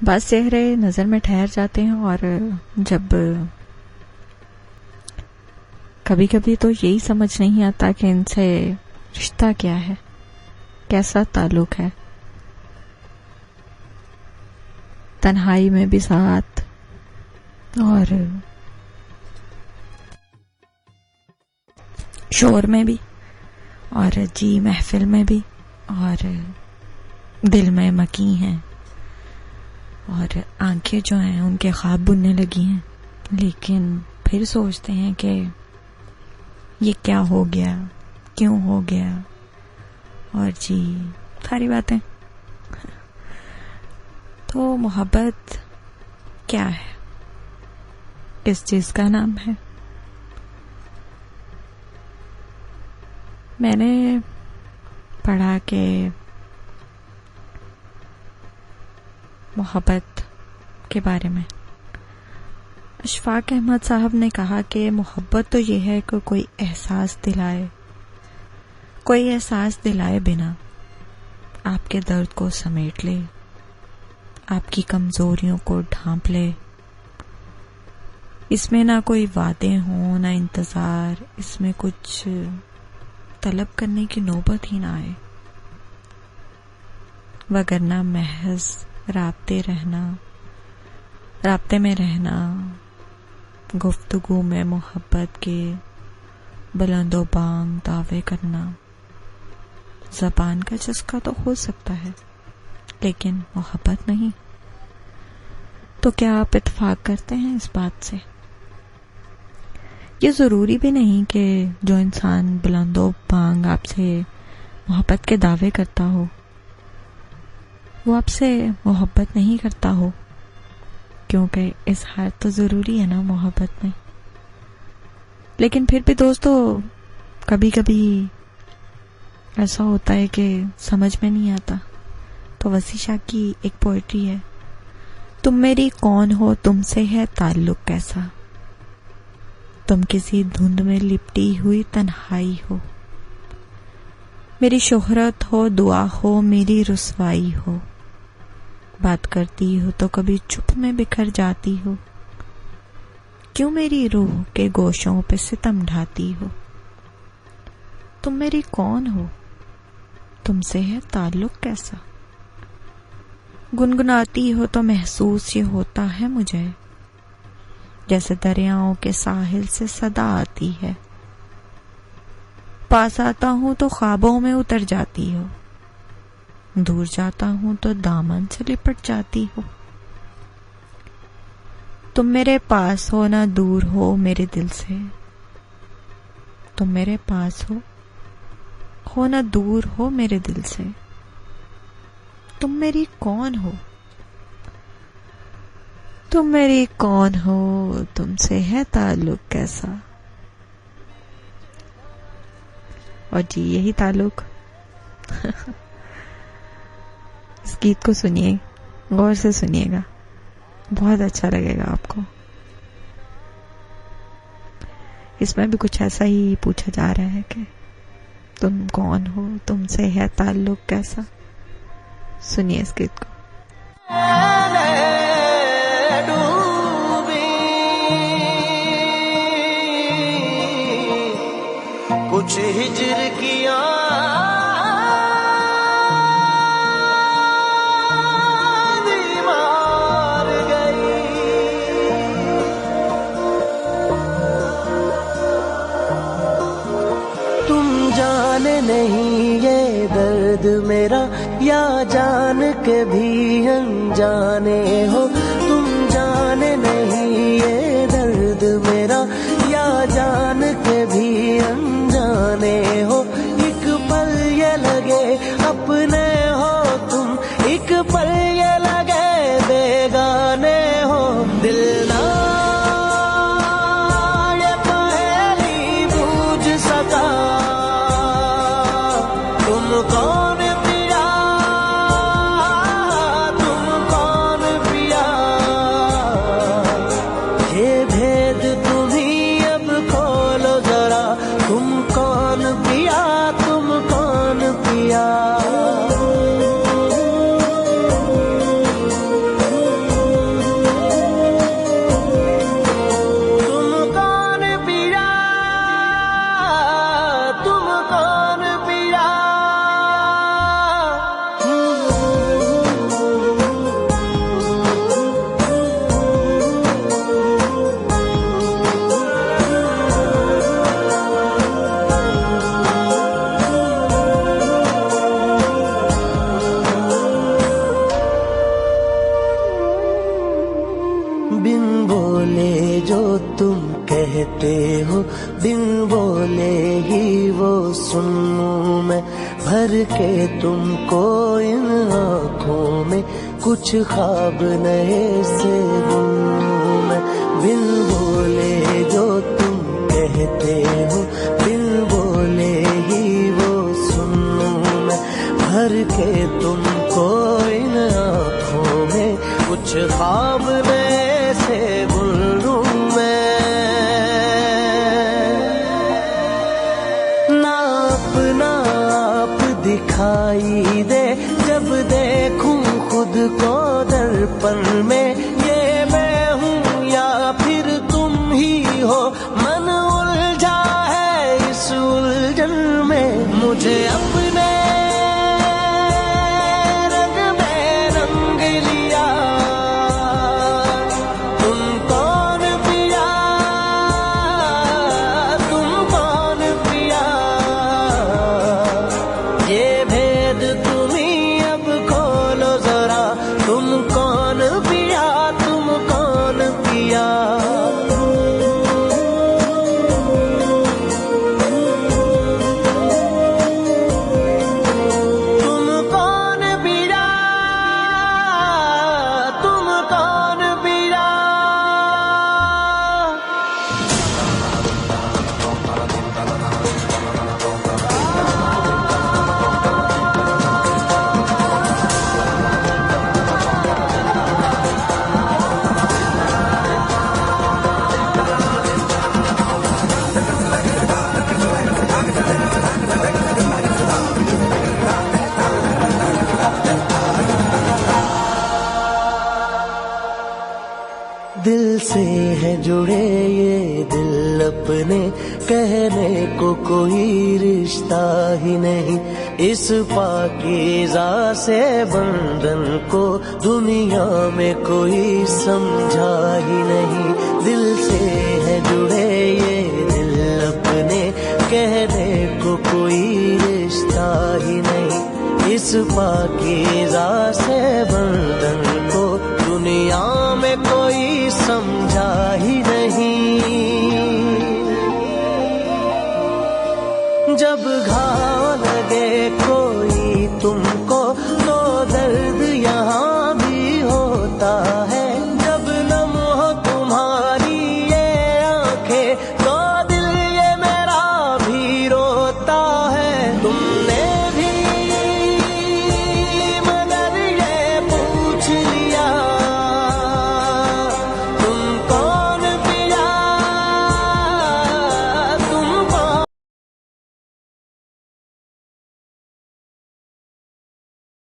बास चेहरे नज़र में ठहर जाते हैं और जब कभी कभी तो यही समझ नहीं आता कि इनसे रिश्ता क्या है, कैसा ताल्लुक है। तन्हाई में भी साथ और शोर में भी और जी महफिल में भी और दिल में मकी हैं और आंखें जो हैं उनके ख्वाब बुनने लगी हैं, लेकिन फिर सोचते हैं कि ये क्या हो गया, क्यों हो गया, और जी सारी बातें। तो मोहब्बत क्या है, किस चीज का नाम है? मैंने पढ़ा कि मोहब्बत के बारे में अशफाक अहमद साहब ने कहा कि मोहब्बत तो ये है कि कोई एहसास दिलाए बिना आपके दर्द को समेट ले, आपकी कमजोरियों को ढांप ले। इसमें ना कोई वादे हों ना इंतजार, इसमें कुछ तलब करने की नौबत ही ना आए, वगरना महज राब्ते में रहना, गुफ्तगू में मोहब्बत के बुलंदो बांग दावे करना। ज़बान का चस्का तो हो सकता है लेकिन मोहब्बत नहीं। तो क्या आप इत्तेफाक करते हैं इस बात से? ये ज़रूरी भी नहीं कि जो इंसान बुलंदो बांग आपसे मोहब्बत के दावे करता हो वो आपसे मोहब्बत नहीं करता हो, क्योंकि इज़हार तो ज़रूरी है ना मोहब्बत में। लेकिन फिर भी दोस्तों कभी कभी ऐसा होता है कि समझ में नहीं आता। तो वसी शाह की एक पोइट्री है, तुम मेरी कौन हो, तुमसे है ताल्लुक कैसा, तुम किसी धुंध में लिपटी हुई तन्हाई हो, मेरी शोहरत हो, दुआ हो, मेरी रुसवाई हो, बात करती हो तो कभी चुप में बिखर जाती हो, क्यों मेरी रूह के गोशों पे सितम ढाती हो, तुम मेरी कौन हो, तुमसे है ताल्लुक कैसा, गुनगुनाती हो तो महसूस ये होता है मुझे, जैसे दरियाओं के साहिल से सदा आती है, पास आता हूं तो ख्वाबों में उतर जाती हो, दूर जाता हूं तो दामन से लिपट जाती हो, तुम मेरे पास हो ना दूर हो मेरे दिल से, तुम मेरे पास हो ना दूर हो मेरे दिल से, तुम मेरी कौन हो, तुम मेरी कौन हो, तुमसे है ताल्लुक कैसा। और जी यही ताल्लुक इस गीत को सुनिए, गौर से सुनिएगा, बहुत अच्छा लगेगा आपको। इसमें भी कुछ ऐसा ही पूछा जा रहा है कि तुम कौन हो, तुमसे है ताल्लुक कैसा। सुनिए इस गीत को। कुछ हिजर किया नहीं ये दर्द मेरा, या जान के भी अनजाने हो, तुम जाने नहीं ये दर्द मेरा, या जान के भी अनजाने हो, एक पल ये लगे अपने हो तुम, एक पल ये लगे बेगाने हो, दिल ना बिन बोले जो तुम कहते हो, बिन बोले ही वो सुनूं मैं, भर के तुमको इन आँखों में कुछ ख्वाब नए से बुनूं मैं। बिन बोले जो तुम कहते हो, बिन बोले ही वो सुनूं मैं, भर के तुमको इन आँखों में कुछ ख्वाब नए से बुनूं मैं। ना अपना आप दिखाई दे जब देखूं खुद को दर्पण में, ये मैं हूँ या फिर तुम ही हो, मन उलझा है इस उलझन में। मुझे अपने रंग में रंग लिया, तुम कौन पिया, तुम कौन पिया, ये भेद तुम्ही अब खोलो जरा, तुम कौन पिया, तुम कौन पिया। तुम कौन पिया, तुम कौन पिया। दिल से है जुड़े ये दिल अपने, कहने को कोई रिश्ता ही नहीं, इस पाकीज़ा से बंधन को दुनिया में कोई समझा ही नहीं। दिल से है जुड़े ये दिल अपने, कहने को कोई रिश्ता ही नहीं, इस पाकीज़ा से बंधन